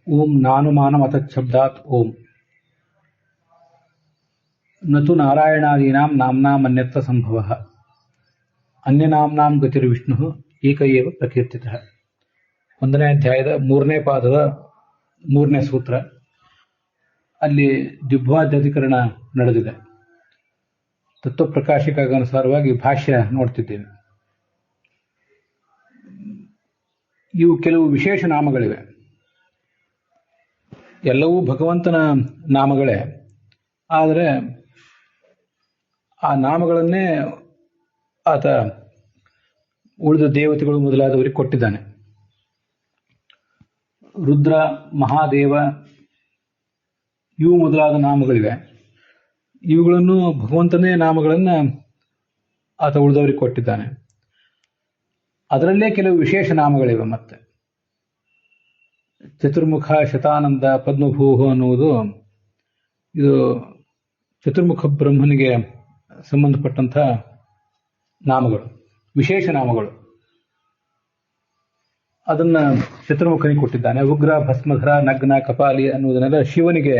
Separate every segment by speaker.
Speaker 1: ಓಂ ನಾನುಮಾನಂ ಅತಚ್ಛಬ್ದಾತ್ ಓಂ ನತು ನಾರಾಯಣಾದೀನಾಂ ನಾಮ್ನಾಂ ಅನ್ಯತ್ರ ಸಂಭವಃ ಅನ್ಯನಾಮ್ನಾಂ ಗತಿರ್ವಿಷ್ಣು ಏಕ ಏವ ಪ್ರಕೀರ್ತಿತಃ. 1ನೇ ಅಧ್ಯಾಯದ 3ನೇ ಪಾದದ 3ನೇ ಸೂತ್ರ. ಅಲ್ಲಿ ದ್ವಿಭಾದ್ಯಧಿಕರಣ ನಡೆದಿದೆ. ತತ್ವಪ್ರಕಾಶಿಕಾಗನುಸಾರವಾಗಿ ಭಾಷ್ಯ ನೋಡ್ತಿದ್ದೇವೆ. ಇವು ಕೆಲವು ವಿಶೇಷ ನಾಮಗಳಿವೆ. ಎಲ್ಲವೂ ಭಗವಂತನ ನಾಮಗಳೇ, ಆದರೆ ಆ ನಾಮಗಳನ್ನೇ ಆತ ಉಳಿದ ದೇವತೆಗಳು ಮೊದಲಾದವರಿಗೆ ಕೊಟ್ಟಿದ್ದಾನೆ. ರುದ್ರ, ಮಹಾದೇವ ಇವು ಮೊದಲಾದ ನಾಮಗಳಿವೆ. ಇವುಗಳನ್ನು ಭಗವಂತನೇ ನಾಮಗಳನ್ನು ಆತ ಉಳಿದವರಿಗೆ ಕೊಟ್ಟಿದ್ದಾನೆ. ಅದರಲ್ಲೇ ಕೆಲವು ವಿಶೇಷ ನಾಮಗಳಿವೆ. ಮತ್ತೆ ಚತುರ್ಮುಖ, ಶತಾನಂದ, ಪದ್ಮಭೂಹು ಅನ್ನುವುದು ಇದು ಚತುರ್ಮುಖ ಬ್ರಹ್ಮನಿಗೆ ಸಂಬಂಧಪಟ್ಟಂಥ ನಾಮಗಳು, ವಿಶೇಷ ನಾಮಗಳು. ಅದನ್ನ ಚತುರ್ಮುಖನಿಗೆ ಕೊಟ್ಟಿದ್ದಾನೆ. ಉಗ್ರ, ಭಸ್ಮಧರ, ನಗ್ನ, ಕಪಾಲಿ ಅನ್ನುವುದನ್ನೆಲ್ಲ ಶಿವನಿಗೆ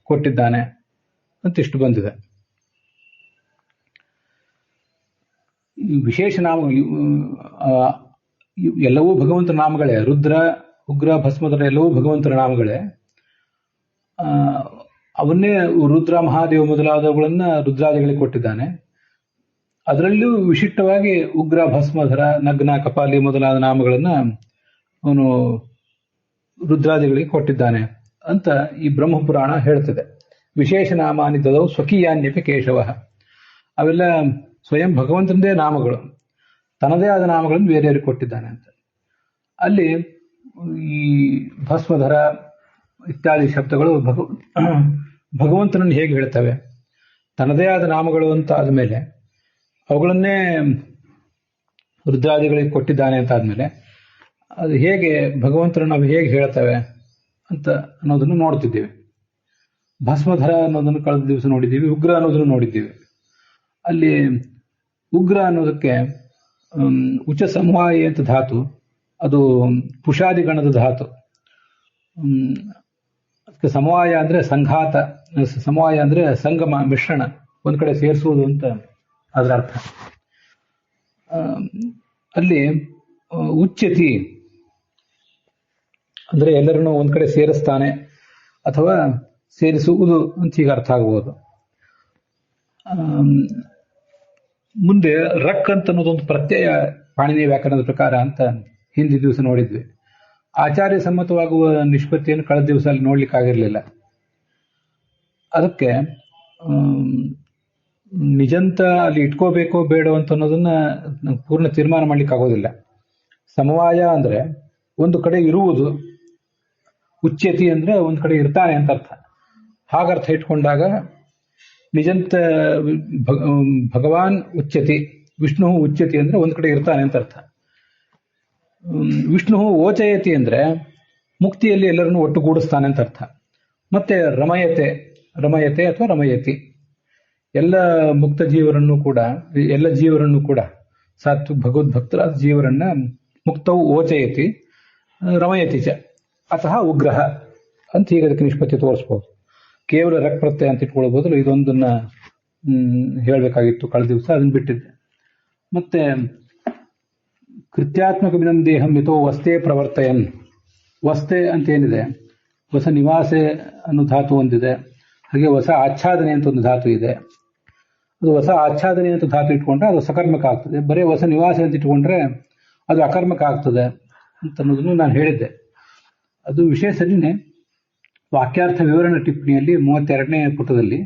Speaker 1: ಕೊಟ್ಟಿದ್ದಾನೆ ಅಂತಿಷ್ಟು ಬಂದಿದೆ. ವಿಶೇಷ ನಾಮಗಳು ಎಲ್ಲವೂ ಭಗವಂತನ ನಾಮಗಳೇ. ರುದ್ರ, ಉಗ್ರ, ಭಸ್ಮಧರ ಎಲ್ಲವೂ ಭಗವಂತನ ನಾಮಗಳೇ. ಅವನ್ನೇ ರುದ್ರ, ಮಹಾದೇವ ಮೊದಲಾದವುಗಳನ್ನ ರುದ್ರಾದಿಗಳಿಗೆ ಕೊಟ್ಟಿದ್ದಾನೆ. ಅದರಲ್ಲೂ ವಿಶಿಷ್ಟವಾಗಿ ಉಗ್ರ, ಭಸ್ಮಧರ, ನಗ್ನ, ಕಪಾಲಿ ಮೊದಲಾದ ನಾಮಗಳನ್ನ ಅವನು ರುದ್ರಾದಿಗಳಿಗೆ ಕೊಟ್ಟಿದ್ದಾನೆ ಅಂತ ಈ ಬ್ರಹ್ಮಪುರಾಣ ಹೇಳ್ತದೆ. ವಿಶೇಷ ನಾಮಾನಿ ದದೌ ಸ್ವಕೀಯಾನ್ಯಪಿ ಕೇಶವ. ಅವೆಲ್ಲ ಸ್ವಯಂ ಭಗವಂತನದೇ ನಾಮಗಳು, ತನ್ನದೇ ಆದ ನಾಮಗಳನ್ನು ಬೇರೆಯವರಿಗೆ ಕೊಟ್ಟಿದ್ದಾನೆ ಅಂತ. ಅಲ್ಲಿ ಈ ಭಸ್ಮಧರ ಇತ್ಯಾದಿ ಶಬ್ದಗಳು ಭಗವಂತನನ್ನು ಹೇಗೆ ಹೇಳ್ತವೆ? ತನ್ನದೇ ಆದ ನಾಮಗಳು ಅಂತ ಆದಮೇಲೆ ಅವುಗಳನ್ನೇ ರುದ್ರಾದಿಗಳಿಗೆ ಕೊಟ್ಟಿದ್ದಾನೆ ಅಂತ ಆದಮೇಲೆ ಅದು ಹೇಗೆ ಭಗವಂತನನ್ನು ನಾವು ಹೇಗೆ ಹೇಳ್ತವೆ ಅಂತ ಅನ್ನೋದನ್ನು ನೋಡ್ತಿದ್ದೀವಿ. ಭಸ್ಮಧರ ಅನ್ನೋದನ್ನು ಕಳೆದ ದಿವಸ ನೋಡಿದ್ದೀವಿ. ಉಗ್ರ ಅನ್ನೋದನ್ನು ನೋಡಿದ್ದೀವಿ. ಅಲ್ಲಿ ಉಗ್ರ ಅನ್ನೋದಕ್ಕೆ ಉಚ್ಚ ಸಮವಾಯಿ ಅಂತ ಧಾತು, ಅದು ಪುಷಾದಿ ಗಣದ ಧಾತು. ಅದಕ್ಕೆ ಸಮವಾಯ ಅಂದ್ರೆ ಸಂಘಾತ, ಸಮವಾಯ ಅಂದ್ರೆ ಸಂಗಮ, ಮಿಶ್ರಣ, ಒಂದ್ ಕಡೆ ಸೇರಿಸುವುದು ಅಂತ ಅದರ ಅರ್ಥ. ಅಲ್ಲಿ ಉಚ್ಚತಿ ಅಂದ್ರೆ ಎಲ್ಲರನ್ನೂ ಒಂದ್ ಕಡೆ ಸೇರಿಸ್ತಾನೆ ಅಥವಾ ಸೇರಿಸುವುದು ಅಂತ ಈಗ ಅರ್ಥ ಆಗಬಹುದು. ಮುಂದೆ ರಕ್ ಅಂತ ಅನ್ನೋದೊಂದು ಪ್ರತ್ಯಯ ಪಾಣಿನಿ ವ್ಯಾಕರಣದ ಪ್ರಕಾರ ಅಂತ ಹಿಂದಿ ದಿವಸ ನೋಡಿದ್ವಿ. ಆಚಾರ್ಯ ಸಮ್ಮತವಾಗುವ ನಿಷ್ಪತ್ತಿಯನ್ನು ಕಳೆದ ದಿವಸ ಅಲ್ಲಿ ನೋಡ್ಲಿಕ್ಕಾಗಿರ್ಲಿಲ್ಲ. ಅದಕ್ಕೆ ನಿಜಂತ ಅಲ್ಲಿ ಇಟ್ಕೋಬೇಕೋ ಬೇಡೋ ಅಂತ ಅನ್ನೋದನ್ನ ಪೂರ್ಣ ತೀರ್ಮಾನ ಮಾಡ್ಲಿಕ್ಕೆ ಆಗೋದಿಲ್ಲ. ಸಮವಾಯ ಅಂದ್ರೆ ಒಂದು ಕಡೆ ಇರುವುದು, ಉಚ್ಯತಿ ಅಂದ್ರೆ ಒಂದ್ ಕಡೆ ಇರ್ತಾನೆ ಅಂತ ಅರ್ಥ. ಹಾಗರ್ಥ ಇಟ್ಕೊಂಡಾಗ ನಿಜಂತ ಭಗವಾನ್ ಉಚ್ಯತಿ, ವಿಷ್ಣು ಉಚ್ಯತಿ ಅಂದ್ರೆ ಒಂದ್ ಕಡೆ ಇರ್ತಾನೆ ಅಂತ ಅರ್ಥ. ವಿಷ್ಣು ಓಚಯತಿ ಅಂದ್ರೆ ಮುಕ್ತಿಯಲ್ಲಿ ಎಲ್ಲರನ್ನು ಒಟ್ಟುಗೂಡಿಸ್ತಾನೆ ಅಂತ ಅರ್ಥ. ಮತ್ತೆ ರಮಯತೆ, ರಮಯತೆ ಅಥವಾ ರಮಯತಿ, ಎಲ್ಲ ಮುಕ್ತ ಜೀವರನ್ನು ಕೂಡ, ಎಲ್ಲ ಜೀವರನ್ನು ಕೂಡ, ಸಾತ್ವ ಭಗವದ್ಭಕ್ತರಾದ ಜೀವರನ್ನ ಮುಕ್ತವು ಓಚಯತಿ ರಮಯತಿ ಚ ಅಥವಾ ಉಗ್ರಹ ಅಂತ ಹೀಗೆ ಅದಕ್ಕೆ ನಿಷ್ಪತ್ತಿ ತೋರಿಸ್ಬೋದು. ಕೇವಲ ರಕ್ ಪ್ರತ್ಯಯ ಅಂತ ಇಟ್ಕೊಳ್ಳೋ ಬದಲು ಇದೊಂದನ್ನ ಹೇಳಬೇಕಾಗಿತ್ತು ಕಳೆದ ದಿವಸ, ಅದನ್ನ ಬಿಟ್ಟಿದ್ದೆ. ಮತ್ತೆ ಕೃತ್ಯಾತ್ಮಕ ವಿನಂ ದೇಹಂ ಯಥೋ ವಸ್ತೆ ಪ್ರವರ್ತಯನ್. ವಸ್ತೆ ಅಂತ ಏನಿದೆ, ಹೊಸ ನಿವಾಸೆ ಅನ್ನೋ ಧಾತು ಒಂದಿದೆ. ಹಾಗೆ ಹೊಸ ಆಚ್ಛಾದನೆ ಅಂತ ಒಂದು ಧಾತು ಇದೆ. ಅದು ಹೊಸ ಆಚ್ಛಾದನೆ ಅಂತ ಧಾತು ಇಟ್ಕೊಂಡ್ರೆ ಅದು ಸಕರ್ಮಕ ಆಗ್ತದೆ. ಬರೀ ಹೊಸ ನಿವಾಸ ಅಂತ ಇಟ್ಕೊಂಡ್ರೆ ಅದು ಅಕರ್ಮಕ ಆಗ್ತದೆ ಅಂತ ಅನ್ನೋದನ್ನು ನಾನು ಹೇಳಿದ್ದೆ. ಅದು ವಿಷಯ ಸರಿನೇ. ವಾಕ್ಯಾರ್ಥ ವಿವರಣ ಟಿಪ್ಪಣಿಯಲ್ಲಿ 32ನೇ ಪುಟದಲ್ಲಿ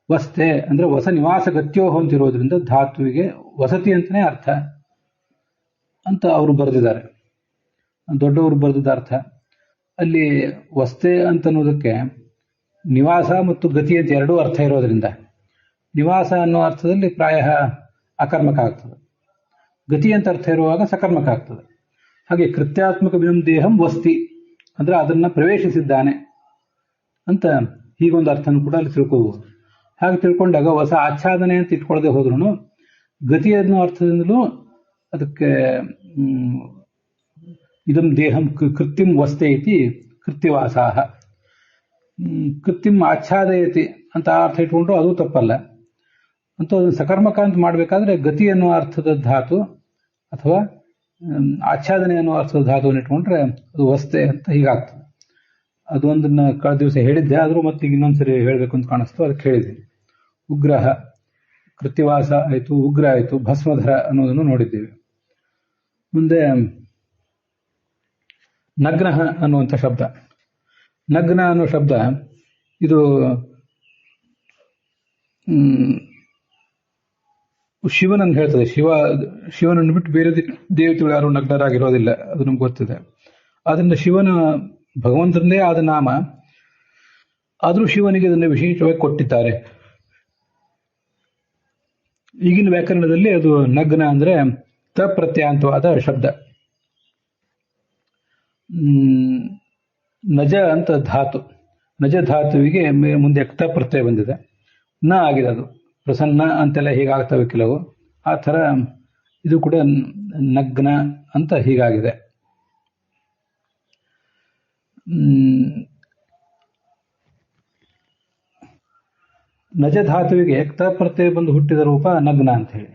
Speaker 1: ವಸ್ತೆ ಅಂದ್ರೆ ಹೊಸ ನಿವಾಸ ಗತ್ಯೋಹ ಅಂತಿರೋದ್ರಿಂದ ಧಾತುವಿಗೆ ವಸತಿ ಅಂತಾನೆ ಅರ್ಥ ಅಂತ ಅವರು ಬರೆದಿದ್ದಾರೆ, ದೊಡ್ಡವರು ಬರೆದಿದ್ದ ಅರ್ಥ. ಅಲ್ಲಿ ವಸ್ತೆ ಅಂತ ಅನ್ನೋದಕ್ಕೆ ನಿವಾಸ ಮತ್ತು ಗತಿ ಅಂತ ಎರಡೂ ಅರ್ಥ ಇರೋದ್ರಿಂದ ನಿವಾಸ ಅನ್ನೋ ಅರ್ಥದಲ್ಲಿ ಪ್ರಾಯ ಅಕರ್ಮಕ ಆಗ್ತದೆ, ಗತಿ ಅಂತ ಅರ್ಥ ಇರುವಾಗ ಸಕರ್ಮಕ ಆಗ್ತದೆ. ಹಾಗೆ ಕೃತ್ಯಾತ್ಮಕ ವಿನಂ ದೇಹಂ ವಸ್ತಿ ಅಂದ್ರೆ ಅದನ್ನ ಪ್ರವೇಶಿಸಿದ್ದಾನೆ ಅಂತ ಹೀಗೊಂದು ಅರ್ಥನೂ ಕೂಡ ಅಲ್ಲಿ ತಿಳ್ಕೋಬಹುದು. ಹಾಗೆ ತಿಳ್ಕೊಂಡಾಗ ಹೊಸ ಆಚ್ಛಾದನೆ ಅಂತ ಇಟ್ಕೊಳ್ಳದೆ ಹೋದ್ರು ಗತಿ ಅನ್ನೋ ಅರ್ಥದಿಂದಲೂ ಅದಕ್ಕೆ ಇದಂ ದೇಹಂ ಕೃತ್ರಿಂ ವಸ್ತೆ ಇತಿ ಕೃತ್ಯವಾಸಾಹ. ಕೃತ್ಯಂ ಆಚ್ಛಾದಯತಿ ಅಂತ ಅರ್ಥ ಇಟ್ಕೊಂಡ್ರು ಅದು ತಪ್ಪಲ್ಲ. ಅಂತೂ ಅದನ್ನು ಸಕರ್ಮಕ ಅಂತ ಮಾಡಬೇಕಾದ್ರೆ ಗತಿ ಅನ್ನುವ ಅರ್ಥದ ಧಾತು ಅಥವಾ ಆಚ್ಛಾದನೆ ಅನ್ನುವ ಅರ್ಥದ ಧಾತುವನ್ನು ಇಟ್ಕೊಂಡ್ರೆ ಅದು ವಸ್ತೆ ಅಂತ ಹೀಗಾಗ್ತದೆ. ಅದೊಂದನ್ನ ಕಳೆದ ದಿವಸ ಹೇಳಿದ್ದೆ, ಆದರೂ ಮತ್ತೆ ಈಗ ಇನ್ನೊಂದ್ಸರಿ ಹೇಳಬೇಕು ಅಂತ ಕಾಣಿಸ್ತು, ಅದಕ್ಕೆ ಹೇಳಿದ್ದೀನಿ. ಉಗ್ರಹ, ಕೃತ್ಯವಾಸ ಆಯಿತು, ಉಗ್ರ ಆಯಿತು, ಭಸ್ಮಧರ ಅನ್ನೋದನ್ನು ನೋಡಿದ್ದೀವಿ. ಮುಂದೆ ನಗ್ನ ಅನ್ನುವಂಥ ಶಬ್ದ. ನಗ್ನ ಅನ್ನೋ ಶಬ್ದ ಇದು ಶಿವನನ್ನು ಹೇಳ್ತದೆ. ಶಿವನನ್ನು ಬಿಟ್ಟು ಬೇರೆ ದೇವತೆಗಳು ಯಾರು ನಗ್ನರಾಗಿರೋದಿಲ್ಲ, ಅದು ನಮ್ಗೆ ಗೊತ್ತಿದೆ. ಆದ್ರಿಂದ ಶಿವನ ಭಗವಂತನದೇ ಆದ ನಾಮ, ಆದರೂ ಶಿವನಿಗೆ ಅದನ್ನು ವಿಶೇಷವಾಗಿ ಕೊಟ್ಟಿದ್ದಾರೆ. ಈಗಿನ ವ್ಯಾಕರಣದಲ್ಲಿ ಅದು ನಗ್ನ ಅಂದ್ರೆ ತ ಪ್ರತ್ಯಯಾಂತವಾದ ಶಬ್ದ. ನಜ ಅಂತ ಧಾತು, ನಜ ಧಾತುವಿಗೆ ಮುಂದೆ ತ ಪ್ರತ್ಯಯ ಬಂದಿದೆ, ನ ಆಗಿದೆ. ಅದು ಪ್ರಸನ್ನ ಅಂತೆಲ್ಲ ಹೀಗಾಗ್ತವೆ ಕೆಲವು, ಆ ಥರ ಇದು ಕೂಡ ನಗ್ನ ಅಂತ ಹೀಗಾಗಿದೆ. ನಜ ಧಾತುವಿಗೆ ತ ಪ್ರತ್ಯಯ ಬಂದು ಹುಟ್ಟಿದ ರೂಪ ನಗ್ನ ಅಂತ ಹೇಳಿ.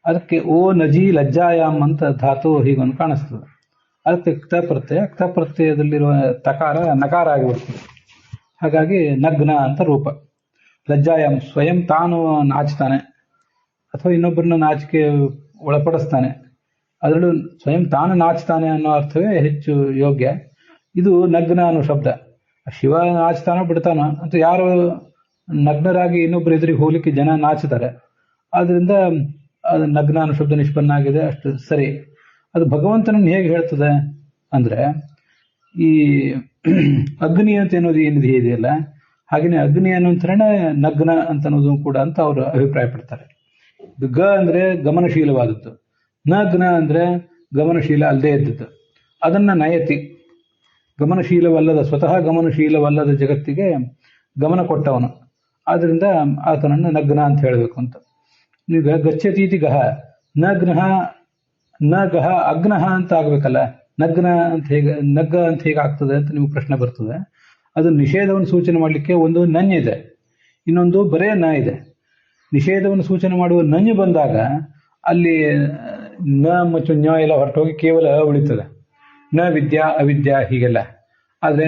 Speaker 1: ಅದಕ್ಕೆ ಓ ನಜಿ ಲಜ್ಜಾಯಾಮ್ ಅಂತ ಧಾತು ಹೀಗೊಂದು ಕಾಣಿಸ್ತದೆ. ಅದಕ್ಕೆ ಕ್ತ ಪ್ರತ್ಯಯ, ಕ್ತ ಪ್ರತ್ಯಯದಲ್ಲಿರುವ ತಕಾರ ನಕಾರ ಆಗಿಬಿಡ್ತದೆ. ಹಾಗಾಗಿ ನಗ್ನ ಅಂತ ರೂಪ. ಲಜ್ಜಾಯಾಮ್ ಸ್ವಯಂ ತಾನು ನಾಚ್ತಾನೆ ಅಥವಾ ಇನ್ನೊಬ್ಬರನ್ನ ನಾಚಿಕೆ ಒಳಪಡಿಸ್ತಾನೆ, ಅದರಲ್ಲೂ ಸ್ವಯಂ ತಾನು ನಾಚ್ತಾನೆ ಅನ್ನೋ ಅರ್ಥವೇ ಹೆಚ್ಚು ಯೋಗ್ಯ. ಇದು ನಗ್ನ ಅನ್ನೋ ಶಬ್ದ. ಶಿವ ನಾಚ್ತಾನೋ ಬಿಡ್ತಾನೋ ಅಂತ, ಯಾರು ನಗ್ನರಾಗಿ ಇನ್ನೊಬ್ಬರು ಎದುರಿಗೆ ಹೋಗ್ಲಿಕ್ಕೆ ಜನ ನಾಚುತ್ತಾರೆ, ಆದ್ರಿಂದ ಅದು ನಗ್ನ ಅನ್ನೋ ಶಬ್ದ ನಿಷ್ಪನ್ನ ಆಗಿದೆ, ಅಷ್ಟು ಸರಿ. ಅದು ಭಗವಂತನನ್ನು ಹೇಗೆ ಹೇಳ್ತದೆ ಅಂದ್ರೆ, ಈ ಅಗ್ನಿ ಅಂತ ಅನ್ನೋದು ಏನಿದೆ ಇದೆಯಲ್ಲ, ಹಾಗೆಯೇ ಅಗ್ನಿ ಅನ್ನೋಂಥರನೇ ನಗ್ನ ಅಂತ ಅನ್ನೋದು ಕೂಡ ಅಂತ ಅವರು ಅಭಿಪ್ರಾಯ ಪಡ್ತಾರೆ. ಗ ಅಂದ್ರೆ ಗಮನಶೀಲವಾದದ್ದು, ನಗ್ನ ಅಂದ್ರೆ ಗಮನಶೀಲ ಅಲ್ಲದೆ ಇದ್ದದ್ದು. ಅದನ್ನ ನಯತಿ, ಗಮನಶೀಲವಲ್ಲದ, ಸ್ವತಃ ಗಮನಶೀಲವಲ್ಲದ ಜಗತ್ತಿಗೆ ಗಮನ ಕೊಟ್ಟವನು, ಆದ್ರಿಂದ ಆತನನ್ನು ನಗ್ನ ಅಂತ ಹೇಳಬೇಕು ಅಂತ. ಈಗ ಗಚ್ಚತೀತಿ ಗಹ, ನಗ್ನಃ ನ ಗಹ ಅಗ್ನಹ ಅಂತ ಆಗ್ಬೇಕಲ್ಲ, ನಗ್ನ ಅಂತ ಹೇಗೆ ನಗ್ಗ ಅಂತ ಹೇಗೆ ಆಗ್ತದೆ ಅಂತ ನಿಮ್ಗೆ ಪ್ರಶ್ನೆ ಬರ್ತದೆ. ಅದು ನಿಷೇಧವನ್ನು ಸೂಚನೆ ಮಾಡಲಿಕ್ಕೆ ಒಂದು ನನ್ಯ ಇದೆ, ಇನ್ನೊಂದು ಬರೇ ನ ಇದೆ. ನಿಷೇಧವನ್ನು ಸೂಚನೆ ಮಾಡುವ ನನ್ಯು ಬಂದಾಗ ಅಲ್ಲಿ ನ ಮತ್ತು ನ್ಯ ಎಲ್ಲ ಹೊರಟೋಗಿ ಕೇವಲ ಉಳಿತದೆ, ನ ವಿದ್ಯಾ ಅವಿದ್ಯಾ ಹೀಗೆಲ್ಲ. ಆದ್ರೆ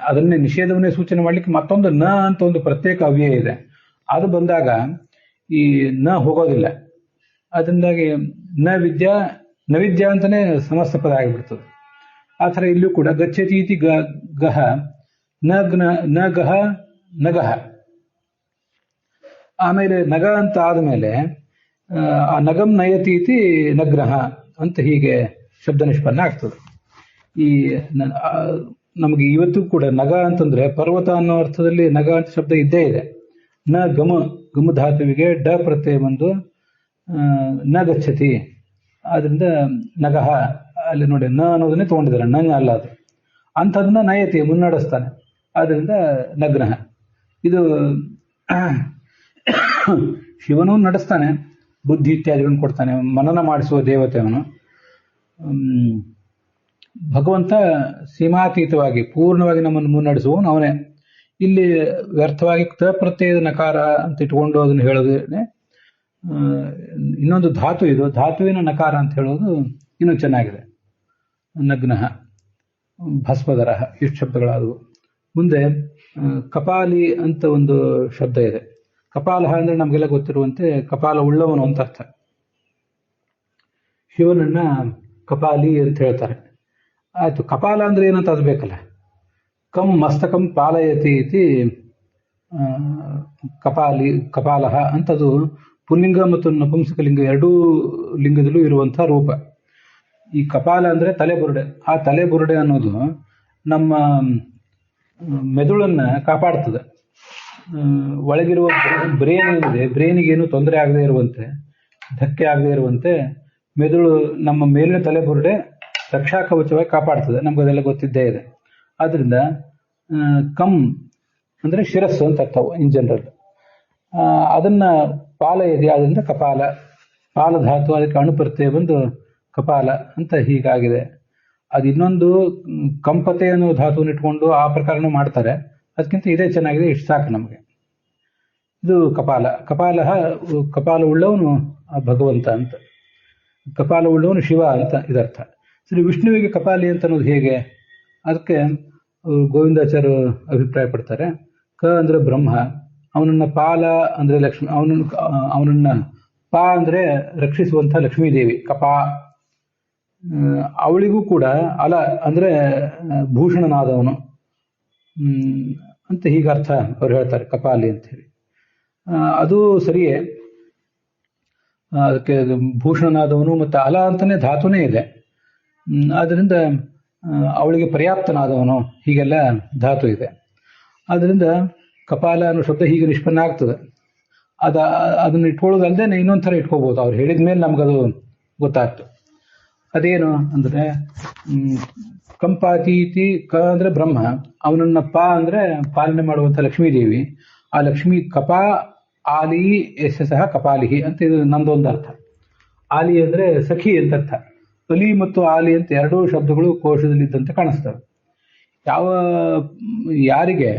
Speaker 1: ಅದನ್ನೇ ನಿಷೇಧವನ್ನೇ ಸೂಚನೆ ಮಾಡ್ಲಿಕ್ಕೆ ಮತ್ತೊಂದು ನ ಅಂತ ಒಂದು ಪ್ರತ್ಯೇಕ ಅವ್ಯಯ ಇದೆ, ಅದು ಬಂದಾಗ ಈ ನ ಹೋಗೋದಿಲ್ಲ. ಅದರಿಂದಾಗಿ ನವಿದ್ಯಾ ಅಂತಾನೆ ಸಮಸ್ತ ಪದ ಆಗಿಬಿಡ್ತದೆ. ಆ ಥರ ಇಲ್ಲೂ ಕೂಡ ಗಚ್ಚತೀತಿ ಗಹ, ನ ಗಹ ನಗಹ. ಆಮೇಲೆ ನಗ ಅಂತ ಆದ್ಮೇಲೆ ಆ ನಗಂ ನಯತೀತಿ ನಗ್ರಹ ಅಂತ ಹೀಗೆ ಶಬ್ದ ನಿಷ್ಪನ್ನ ಆಗ್ತದೆ. ಈ ನಮಗೆ ಇವತ್ತು ಕೂಡ ನಗ ಅಂತಂದ್ರೆ ಪರ್ವತ ಅನ್ನೋ ಅರ್ಥದಲ್ಲಿ ನಗ ಅಂತ ಶಬ್ದ ಇದ್ದೇ ಇದೆ. ನ ಗಮ ಧಾತುವಿಗೆ ಡ ಪ್ರತ್ಯಯ ಬಂದು ನ ಗಚ್ಚತಿ, ಆದ್ರಿಂದ ನಗಹ ಅಲ್ಲಿ ನೋಡಿ ನ ಅನ್ನೋದನ್ನೇ ತಗೊಂಡಿದ್ದಾರೆ, ನ ಅಲ್ಲ ಅದು. ಅಂಥದನ್ನ ನಯತಿ ಮುನ್ನಡೆಸ್ತಾನೆ, ಆದ್ರಿಂದ ನಗ್ನಃ. ಇದು ಶಿವನು ನಡೆಸ್ತಾನೆ, ಬುದ್ಧಿ ಇತ್ಯಾದಿಗಳನ್ನು ಕೊಡ್ತಾನೆ, ಮನನ ಮಾಡಿಸುವ ದೇವತೆ ಅವನು. ಭಗವಂತ ಸೀಮಾತೀತವಾಗಿ ಪೂರ್ಣವಾಗಿ ನಮ್ಮನ್ನು ಮುನ್ನಡೆಸುವವನು ಅವನೇ. ಇಲ್ಲಿ ವ್ಯರ್ಥವಾಗಿ ತ ಪ್ರತ್ಯಯದ ನಕಾರ ಅಂತ ಇಟ್ಕೊಂಡು ಅದನ್ನು ಹೇಳೋದೇ ಇನ್ನೊಂದು ಧಾತು, ಇದು ಧಾತುವಿನ ನಕಾರ ಅಂತ ಹೇಳೋದು ಇನ್ನೂ ಚೆನ್ನಾಗಿದೆ. ನಗ್ನಃ, ಭಸ್ಮಧರ, ಇಷ್ಟು ಶಬ್ದಗಳಾದವು. ಮುಂದೆ ಕಪಾಲಿ ಅಂತ ಒಂದು ಶಬ್ದ ಇದೆ. ಕಪಾಲ ಅಂದ್ರೆ ನಮಗೆಲ್ಲ ಗೊತ್ತಿರುವಂತೆ ಕಪಾಲ ಉಳ್ಳವನು ಅಂತ ಅರ್ಥ. ಶಿವನನ್ನ ಕಪಾಲಿ ಅಂತ ಹೇಳ್ತಾರೆ. ಆಯ್ತು, ಕಪಾಲ ಅಂದ್ರೆ ಏನಂತ ಅದು ಬೇಕಲ್ಲ. ಕಂ ಮಸ್ತಕಂ ಪಾಲಯತಿ ಇತಿ ಕಪಾಲಃ ಅಂತದು ಪುಲ್ಲಿಂಗ ಮತ್ತು ನಪುಂಸಕಲಿಂಗ ಎರಡೂ ಲಿಂಗದಲ್ಲೂ ಇರುವಂತಹ ರೂಪ. ಈ ಕಪಾಲ ಅಂದ್ರೆ ತಲೆಬುರುಡೆ. ಆ ತಲೆಬುರುಡೆ ಅನ್ನೋದು ನಮ್ಮ ಮೆದುಳನ್ನ ಕಾಪಾಡ್ತದೆ. ಒಳಗಿರುವ ಬ್ರೇನ್ ಏನಿದೆ, ಬ್ರೇನಿಗೇನು ತೊಂದರೆ ಆಗದೆ ಇರುವಂತೆ, ಧಕ್ಕೆ ಆಗದೆ ಇರುವಂತೆ ಮೆದುಳು ನಮ್ಮ ಮೇಲಿನ ತಲೆಬುರುಡೆ ರಕ್ಷಾ ಕವಚವಾಗಿ ಕಾಪಾಡ್ತದೆ. ನಮ್ಗದೆಲ್ಲ ಗೊತ್ತಿದ್ದೇ ಇದೆ. ಆದ್ರಿಂದ ಕಂ ಅಂದ್ರೆ ಶಿರಸ್ಸು ಅಂತ ಅರ್ಥ ಇನ್ ಜನರಲ್. ಅದನ್ನ ಪಾಲ ಇದೆ, ಆದ್ರಿಂದ ಕಪಾಲ, ಪಾಲಧಾತು, ಅದಕ್ಕೆ ಅಣುಪ್ರತ್ಯಯ ಬಂದು ಕಪಾಲ ಅಂತ ಹೀಗಾಗಿದೆ. ಅದು ಇನ್ನೊಂದು ಕಂಪತೆ ಅನ್ನೋ ಧಾತುವನ್ನು ಇಟ್ಕೊಂಡು ಆ ಪ್ರಕಾರನೂ ಮಾಡ್ತಾರೆ. ಅದಕ್ಕಿಂತ ಇದೇ ಚೆನ್ನಾಗಿದೆ, ಇಷ್ಟು ಸಾಕು ನಮಗೆ. ಇದು ಕಪಾಲ. ಕಪಾಲ ಉಳ್ಳವನು ಭಗವಂತ ಅಂತ, ಕಪಾಲ ಉಳ್ಳವನು ಶಿವ ಅಂತ ಇದರ್ಥ. ಸರಿ, ವಿಷ್ಣುವಿಗೆ ಕಪಾಲಿ ಅಂತ ಅನ್ನೋದು ಹೇಗೆ? ಅದಕ್ಕೆ ಗೋವಿಂದಾಚಾರ್ಯ ಅಭಿಪ್ರಾಯ ಪಡ್ತಾರೆ. ಕ ಅಂದ್ರೆ ಬ್ರಹ್ಮ, ಅವನನ್ನ ಪಾಲ ಅಂದ್ರೆ ಲಕ್ಷ್ಮಿ, ಅವನನ್ನ ಪಾ ಅಂದ್ರೆ ರಕ್ಷಿಸುವಂಥ ಲಕ್ಷ್ಮೀದೇವಿ ಕಪಾ. ಅವಳಿಗೂ ಕೂಡ ಅಲ ಅಂದ್ರೆ ಭೂಷಣನಾದವನು ಅಂತ ಹೀಗೆ ಅರ್ಥ ಅವ್ರು ಹೇಳ್ತಾರೆ ಕಪಾಲಿ ಅಂತ ಹೇಳಿ. ಅದು ಸರಿಯೇ, ಅದಕ್ಕೆ ಭೂಷಣನಾದವನು ಮತ್ತು ಅಲ ಅಂತಾನೆ ಧಾತುನೇ ಇದೆ. ಆದ್ದರಿಂದ ಅವಳಿಗೆ ಪರ್ಯಾಪ್ತನಾದವನು ಹೀಗೆಲ್ಲ ಧಾತು ಇದೆ. ಆದ್ದರಿಂದ ಕಪಾಲ ಅನ್ನೋ ಶಬ್ದ ಹೀಗೆ ನಿಷ್ಪನ್ನ ಆಗ್ತದೆ. ಅದನ್ನು ಇಟ್ಕೊಳ್ಳೋದಲ್ಲದೆ ಇನ್ನೊಂದು ಥರ ಇಟ್ಕೋಬಹುದು. ಅವ್ರು ಹೇಳಿದ ಮೇಲೆ ನಮಗದು ಗೊತ್ತಾಗ್ತು. ಅದೇನು ಅಂದರೆ ಕಂಪಾತೀತಿ, ಕ ಅಂದ್ರೆ ಬ್ರಹ್ಮ, ಅವನನ್ನ ಪಾ ಅಂದ್ರೆ ಪಾಲನೆ ಮಾಡುವಂಥ ಲಕ್ಷ್ಮೀದೇವಿ. ಆ ಲಕ್ಷ್ಮಿ ಕಪಾ ಆಲಿ ಯಶ ಸಹ ಕಪಾಲಿಹಿ ಅಂತ ಇದು ನಂದೊಂದು ಅರ್ಥ. ಆಲಿ ಅಂದ್ರೆ ಸಖಿ ಅಂತ ಅರ್ಥ. ಅಲಿ ಮತ್ತು ಆಲಿ ಅಂತ ಎರಡೂ ಶಬ್ದಗಳು ಕೋಶದಲ್ಲಿದ್ದಂತೆ ಕಾಣಿಸ್ತವೆ. ಯಾರಿಗೆ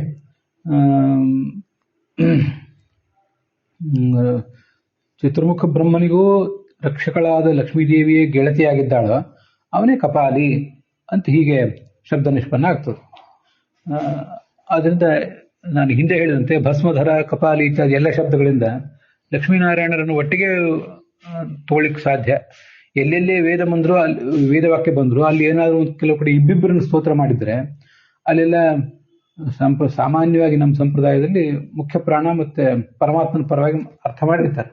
Speaker 1: ಚತುರ್ಮುಖ ಬ್ರಹ್ಮನಿಗೂ ರಕ್ಷಕಳಾದ ಲಕ್ಷ್ಮೀದೇವಿಯೇ ಗೆಳತಿಯಾಗಿದ್ದಾಳೋ ಅವನೇ ಕಪಾಲಿ ಅಂತ ಹೀಗೆ ಶಬ್ದ ನಿಷ್ಪನ್ನ ಆಗ್ತದೆ. ಆದ್ದರಿಂದ ನಾನು ಹಿಂದೆ ಹೇಳಿದಂತೆ ಭಸ್ಮಧರ, ಕಪಾಲಿ ಇತ್ಯಾದಿ ಎಲ್ಲ ಶಬ್ದಗಳಿಂದ ಲಕ್ಷ್ಮೀನಾರಾಯಣರನ್ನು ಒಟ್ಟಿಗೆ ತೋಳಿಕ್ ಸಾಧ್ಯ. ಎಲ್ಲೆಲ್ಲೇ ವೇದ ಬಂದ್ರು, ಅಲ್ಲಿ ವೇದವಾಕ್ಯ ಬಂದ್ರು, ಅಲ್ಲಿ ಏನಾದರೂ ಕೆಲವು ಕಡೆ ಇಬ್ಬಿಬ್ಬರನ್ನು ಸ್ತೋತ್ರ ಮಾಡಿದ್ರೆ ಅಲ್ಲೆಲ್ಲ ಸಾಮಾನ್ಯವಾಗಿ ನಮ್ಮ ಸಂಪ್ರದಾಯದಲ್ಲಿ ಮುಖ್ಯ ಪ್ರಾಣ ಮತ್ತೆ ಪರಮಾತ್ಮನ ಪರವಾಗಿ ಅರ್ಥ ಮಾಡಿರ್ತಾರೆ.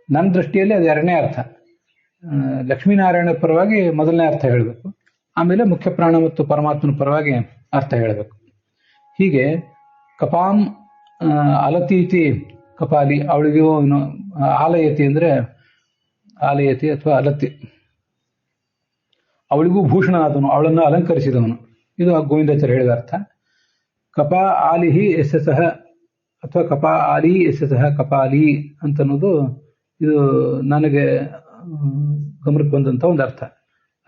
Speaker 1: ನನ್ನ ದೃಷ್ಟಿಯಲ್ಲಿ ಅದು ಎರಡನೇ ಅರ್ಥ. ಲಕ್ಷ್ಮೀನಾರಾಯಣ ಪರವಾಗಿ ಮೊದಲನೇ ಅರ್ಥ ಹೇಳಬೇಕು, ಆಮೇಲೆ ಮುಖ್ಯ ಪ್ರಾಣ ಮತ್ತು ಪರಮಾತ್ಮನ ಪರವಾಗಿ ಅರ್ಥ ಹೇಳಬೇಕು. ಹೀಗೆ ಕಪಾಂ ಅಲತೀತಿ ಕಪಾಲಿ, ಅವಳಿಗೆ ಆಲಯತಿ ಅಂದ್ರೆ ಆಲಯತಿ ಅಥವಾ ಅಲತಿ, ಅವಳಿಗೂ ಭೂಷಣನಾದವನು, ಅವಳನ್ನು ಅಲಂಕರಿಸಿದವನು. ಇದು ಗೋವಿಂದಾಚಾರ್ಯ ಹೇಳಿದ ಅರ್ಥ. ಕಪಾ ಆಲಿಹಿ ಎಸ್ ಸಹ ಅಥವಾ ಕಪಾ ಆಲಿ ಎಸ್ ಸಹ ಕಪಾಲಿ ಅಂತನ್ನೋದು ಇದು ನನಗೆ ಗಮನಕ್ಕೆ ಬಂದಂಥ ಒಂದು ಅರ್ಥ.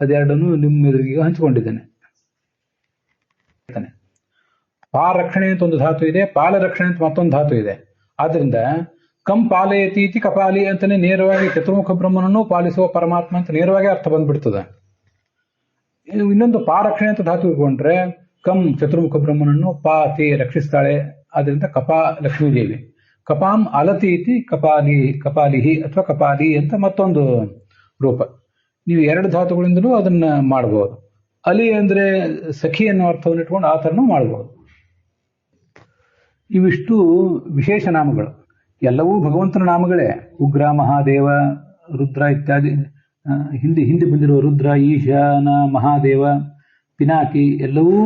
Speaker 1: ಅದೆರಡನ್ನು ನಿಮ್ಮ ಎದುರಿಗೆ ಹಂಚಿಕೊಂಡಿದ್ದೇನೆ. ಪಾರಕ್ಷಣೆ ಅಂತ ಒಂದು ಧಾತು ಇದೆ, ಪಾಲರಕ್ಷಣೆ ಅಂತ ಮತ್ತೊಂದು ಧಾತು ಇದೆ. ಆದ್ದರಿಂದ ಕಂ ಪಾಲಯತಿ ಇತಿ ಕಪಾಲಿ ಅಂತಾನೆ ನೇರವಾಗಿ ಚತುರ್ಮುಖ ಬ್ರಹ್ಮನನ್ನು ಪಾಲಿಸುವ ಪರಮಾತ್ಮ ಅಂತ ನೇರವಾಗಿ ಅರ್ಥ ಬಂದ್ಬಿಡ್ತದೆ. ಇನ್ನೊಂದು ಪಾರಕ್ಷಣೆ ಅಂತ ಧಾತು ಇಟ್ಕೊಂಡ್ರೆ ಕಂ ಚತುರ್ಮುಖ ಬ್ರಹ್ಮನನ್ನು ಪಾತಿ ರಕ್ಷಿಸ್ತಾಳೆ, ಆದ್ರಿಂದ ಕಪಾ ಲಕ್ಷ್ಮೀದೇವಿ. ಕಪಾಂ ಅಲತಿ ಇತಿ ಕಪಾಲಿಹಿ ಅಥವಾ ಕಪಾಲಿ ಅಂತ ಮತ್ತೊಂದು ರೂಪ. ನೀವು ಎರಡು ಧಾತುಗಳಿಂದಲೂ ಅದನ್ನ ಮಾಡಬಹುದು. ಅಲಿ ಅಂದ್ರೆ ಸಖಿ ಅನ್ನೋ ಅರ್ಥವನ್ನು ಇಟ್ಕೊಂಡು ಆ ಥರನೂ ಮಾಡಬಹುದು. ಇವಿಷ್ಟು ವಿಶೇಷ ನಾಮಗಳು, ಎಲ್ಲವೂ ಭಗವಂತನ ನಾಮಗಳೇ. ಉಗ್ರ, ಮಹಾದೇವ, ರುದ್ರ ಇತ್ಯಾದಿ, ಹಿಂದೆ ಬಂದಿರುವ ರುದ್ರ, ಈಶಾನ, ಮಹಾದೇವ, ಪಿನಾಕಿ ಎಲ್ಲವೂ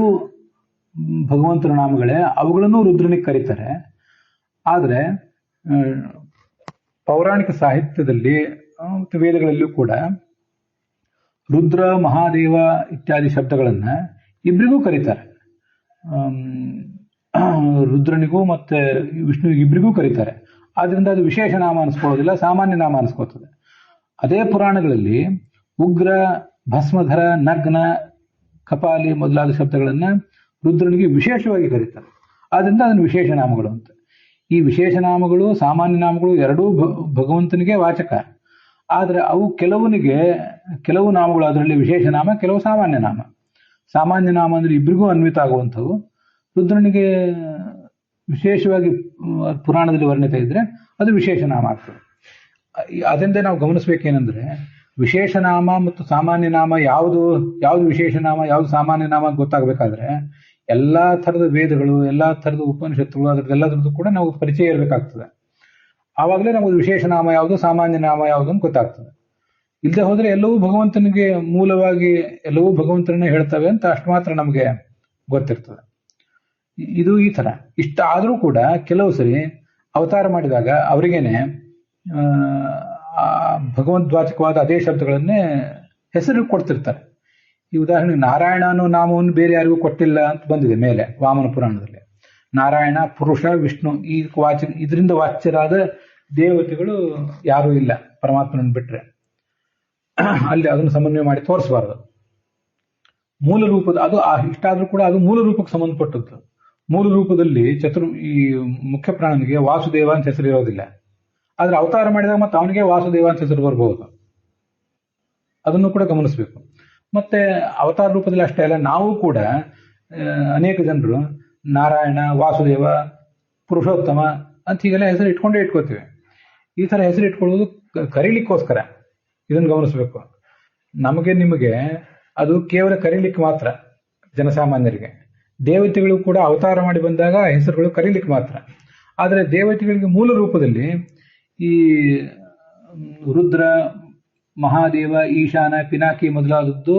Speaker 1: ಭಗವಂತನ ನಾಮಗಳೇ. ಅವುಗಳನ್ನು ರುದ್ರನಿಗೆ ಕರೀತಾರೆ. ಆದರೆ ಪೌರಾಣಿಕ ಸಾಹಿತ್ಯದಲ್ಲಿ ಮತ್ತು ವೇದಗಳಲ್ಲಿಯೂ ಕೂಡ ರುದ್ರ, ಮಹಾದೇವ ಇತ್ಯಾದಿ ಶಬ್ದಗಳನ್ನ ಇಬ್ಬರಿಗೂ ಕರೀತಾರೆ. ರುದ್ರನಿಗೂ ಮತ್ತೆ ವಿಷ್ಣುವಿಗೆ ಇಬ್ಬರಿಗೂ ಕರೀತಾರೆ. ಆದ್ರಿಂದ ಅದು ವಿಶೇಷ ನಾಮ ಅನಿಸ್ಕೊಳ್ಳೋದಿಲ್ಲ, ಸಾಮಾನ್ಯ ನಾಮ ಅನಿಸ್ಕೋತದೆ. ಅದೇ ಪುರಾಣಗಳಲ್ಲಿ ಉಗ್ರ, ಭಸ್ಮಧರ, ನಗ್ನ, ಕಪಾಲಿ ಮೊದಲಾದ ಶಬ್ದಗಳನ್ನ ರುದ್ರನಿಗೆ ವಿಶೇಷವಾಗಿ ಕರೀತಾರೆ. ಆದ್ರಿಂದ ಅದನ್ನು ವಿಶೇಷ ನಾಮಗಳು ಅಂತ. ಈ ವಿಶೇಷ ನಾಮಗಳು, ಸಾಮಾನ್ಯ ನಾಮಗಳು ಎರಡೂ ಭಗವಂತನಿಗೆ ವಾಚಕ. ಆದರೆ ಅವು ಕೆಲವು ನಾಮಗಳು ಅದರಲ್ಲಿ ವಿಶೇಷ ನಾಮ, ಕೆಲವು ಸಾಮಾನ್ಯ ನಾಮ. ಸಾಮಾನ್ಯ ನಾಮ ಅಂದ್ರೆ ಇಬ್ಬರಿಗೂ ಅನ್ವಿತ ಆಗುವಂಥವು. ರುದ್ರನಿಗೆ ವಿಶೇಷವಾಗಿ ಪುರಾಣದಲ್ಲಿ ವರ್ಣಿತ ಇದ್ರೆ ಅದು ವಿಶೇಷ ನಾಮ ಆಗ್ತದೆ. ಅದರಿಂದ ನಾವು ಗಮನಿಸ್ಬೇಕೇನೆಂದ್ರೆ ವಿಶೇಷ ನಾಮ ಮತ್ತು ಸಾಮಾನ್ಯ ನಾಮ ಯಾವುದು ವಿಶೇಷ ನಾಮ, ಯಾವುದು ಸಾಮಾನ್ಯ ನಾಮ ಗೊತ್ತಾಗಬೇಕಾದ್ರೆ ಎಲ್ಲಾ ಥರದ ವೇದಗಳು, ಎಲ್ಲಾ ಥರದ ಉಪನಿಷತ್ತುಗಳು, ಅದರದ್ದೆಲ್ಲದ್ರದ್ದು ಕೂಡ ನಾವು ಪರಿಚಯ ಇರಬೇಕಾಗ್ತದೆ. ಆವಾಗಲೇ ನಮಗೆ ವಿಶೇಷ ನಾಮ ಯಾವುದು, ಸಾಮಾನ್ಯ ನಾಮ ಯಾವುದು ಅಂತ ಗೊತ್ತಾಗ್ತದೆ. ಇಲ್ಲದೆ ಹೋದ್ರೆ ಎಲ್ಲವೂ ಭಗವಂತನಿಗೆ ಮೂಲವಾಗಿ ಎಲ್ಲವೂ ಭಗವಂತನನ್ನೇ ಹೇಳ್ತವೆ ಅಂತ ಅಷ್ಟು ಮಾತ್ರ ನಮಗೆ ಗೊತ್ತಿರ್ತದೆ. ಇದು ಈ ಥರ. ಇಷ್ಟ ಆದರೂ ಕೂಡ ಕೆಲವು ಸರಿ ಅವತಾರ ಮಾಡಿದಾಗ ಅವರಿಗೇನೆ ಭಗವದ್ವಾಚಕವಾದ ಅದೇ ಶಬ್ದಗಳನ್ನೇ ಹೆಸರು ಕೊಡ್ತಿರ್ತಾರೆ. ಈ ಉದಾಹರಣೆ ನಾರಾಯಣ ಅನ್ನೋ ನಾಮವನ್ನು ಬೇರೆ ಯಾರಿಗೂ ಕೊಟ್ಟಿಲ್ಲ ಅಂತ ಬಂದಿದೆ ಮೇಲೆ ವಾಮನ ಪುರಾಣದಲ್ಲಿ. ನಾರಾಯಣ, ಪುರುಷ, ವಿಷ್ಣು ಇದರಿಂದ ವಾಚ್ಯರಾದ ದೇವತೆಗಳು ಯಾರೂ ಇಲ್ಲ ಪರಮಾತ್ಮನನ್ನು ಬಿಟ್ರೆ. ಅಲ್ಲಿ ಅದನ್ನು ಸಮನ್ವಯ ಮಾಡಿ ತೋರಿಸಬಾರದು. ಮೂಲ ರೂಪದ ಅದು ಇಷ್ಟಾದ್ರೂ ಕೂಡ ಅದು ಮೂಲ ರೂಪಕ್ಕೆ ಸಂಬಂಧಪಟ್ಟದ್ದು. ಮೂಲ ರೂಪದಲ್ಲಿ ಈ ಮುಖ್ಯ ಪ್ರಾಣನಿಗೆ ವಾಸುದೇವ ಅಂತ ಹೆಸರು ಇರೋದಿಲ್ಲ. ಆದ್ರೆ ಅವತಾರ ಮಾಡಿದಾಗ ಮತ್ತೆ ಅವನಿಗೆ ವಾಸುದೇವ ಅಂತ ಹೆಸರು ಬರಬಹುದು. ಅದನ್ನು ಕೂಡ ಗಮನಿಸಬೇಕು. ಮತ್ತೆ ಅವತಾರ ರೂಪದಲ್ಲಿ ಅಷ್ಟೇ ಅಲ್ಲ, ನಾವು ಕೂಡ ಅನೇಕ ಜನರು ನಾರಾಯಣ, ವಾಸುದೇವ, ಪುರುಷೋತ್ತಮ ಅಂತ ಹೀಗೆಲ್ಲ ಹೆಸರು ಇಟ್ಕೋತೀವಿ. ಈ ತರ ಹೆಸರು ಇಟ್ಕೊಳ್ಳೋದು ಕರೀಲಿಕ್ಕೋಸ್ಕರ. ಇದನ್ನು ಗಮನಿಸಬೇಕು. ನಮಗೆ ನಿಮಗೆ ಅದು ಕೇವಲ ಕರೀಲಿಕ್ಕೆ ಮಾತ್ರ, ಜನಸಾಮಾನ್ಯರಿಗೆ. ದೇವತೆಗಳು ಕೂಡ ಅವತಾರ ಮಾಡಿ ಬಂದಾಗ ಹೆಸರುಗಳು ಕರೀಲಿಕ್ಕೆ ಮಾತ್ರ. ಆದರೆ ದೇವತೆಗಳಿಗೆ ಮೂಲ ರೂಪದಲ್ಲಿ ಈ ರುದ್ರ, ಮಹಾದೇವ, ಈಶಾನ, ಪಿನಾಕಿ ಮೊದಲಾದದ್ದು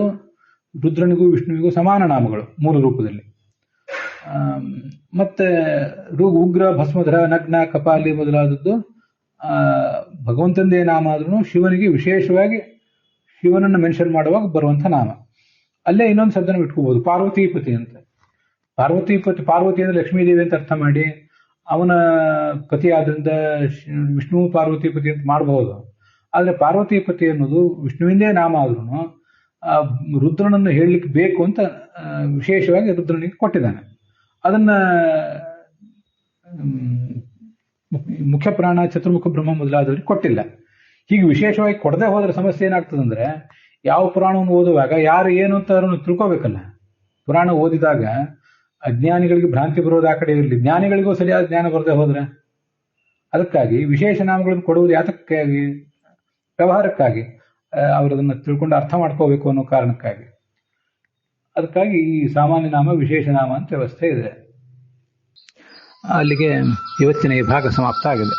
Speaker 1: ರುದ್ರನಿಗೂ ವಿಷ್ಣುವಿಗೂ ಸಮಾನ ನಾಮಗಳು ಮೂಲ ರೂಪದಲ್ಲಿ. ಮತ್ತೆ ಉಗ್ರ, ಭಸ್ಮಧರ, ನಗ್ನ, ಕಪಾಲಿ ಮೊದಲಾದದ್ದು ಭಗವಂತಂದೇ ನಾಮ ಆದ್ರೂ ಶಿವನಿಗೆ ವಿಶೇಷವಾಗಿ ಶಿವನನ್ನು ಮೆನ್ಷನ್ ಮಾಡುವಾಗ ಬರುವಂಥ ನಾಮ. ಅಲ್ಲೇ ಇನ್ನೊಂದು ಶಬ್ದನ ಇಟ್ಕೋಬಹುದು, ಪಾರ್ವತೀಪತಿ ಅಂತ. ಪಾರ್ವತಿ ಅಂದ್ರೆ ಲಕ್ಷ್ಮೀದೇವಿ ಅಂತ ಅರ್ಥ ಮಾಡಿ ಅವನ ಪತಿ ಆದ್ರಿಂದ ವಿಷ್ಣು ಪಾರ್ವತೀಪತಿ ಅಂತ ಮಾಡಬಹುದು. ಆದ್ರೆ ಪಾರ್ವತೀಪತಿ ಅನ್ನೋದು ವಿಷ್ಣುವಿಂದೇ ನಾಮ ಆದ್ರೂ ರುದ್ರನನ್ನು ಹೇಳಲಿಕ್ಕೆ ಬೇಕು ಅಂತ ವಿಶೇಷವಾಗಿ ರುದ್ರನಿಗೆ ಕೊಟ್ಟಿದ್ದಾನೆ. ಅದನ್ನ ಮುಖ್ಯ ಪ್ರಾಣ, ಚತುರ್ಮುಖ ಬ್ರಹ್ಮ ಮೊದಲಾದವರಿಗೆ ಕೊಟ್ಟಿಲ್ಲ. ಹೀಗೆ ವಿಶೇಷವಾಗಿ ಕೊಡದೆ ಹೋದ್ರೆ ಸಮಸ್ಯೆ ಏನಾಗ್ತದಂದ್ರೆ, ಯಾವ ಪುರಾಣವನ್ನು ಓದುವಾಗ ಯಾರು ಏನು ಅಂತ ಅವ್ರನ್ನು ತಿಳ್ಕೋಬೇಕಲ್ಲ. ಪುರಾಣ ಓದಿದಾಗ ಅಜ್ಞಾನಿಗಳಿಗೆ ಭ್ರಾಂತಿ ಬರೋದು ಆ ಕಡೆ ಇರಲಿ, ಜ್ಞಾನಿಗಳಿಗೂ ಸರಿಯಾದ ಜ್ಞಾನ ಬರದೆ ಹೋದ್ರೆ. ಅದಕ್ಕಾಗಿ ವಿಶೇಷ ನಾಮಗಳನ್ನು ಕೊಡುವುದು ಯಾತಕ್ಕಾಗಿ? ವ್ಯವಹಾರಕ್ಕಾಗಿ. ಅವರದನ್ನು ತಿಳ್ಕೊಂಡು ಅರ್ಥ ಮಾಡ್ಕೋಬೇಕು ಅನ್ನೋ ಕಾರಣಕ್ಕಾಗಿ. ಅದಕ್ಕಾಗಿ ಈ ಸಾಮಾನ್ಯ ನಾಮ, ವಿಶೇಷ ನಾಮ ಅಂತ ವ್ಯವಸ್ಥೆ ಇದೆ. ಅಲ್ಲಿಗೆ ಇವತ್ತಿನ ಈ ಭಾಗ ಸಮಾಪ್ತ ಆಗಿದೆ.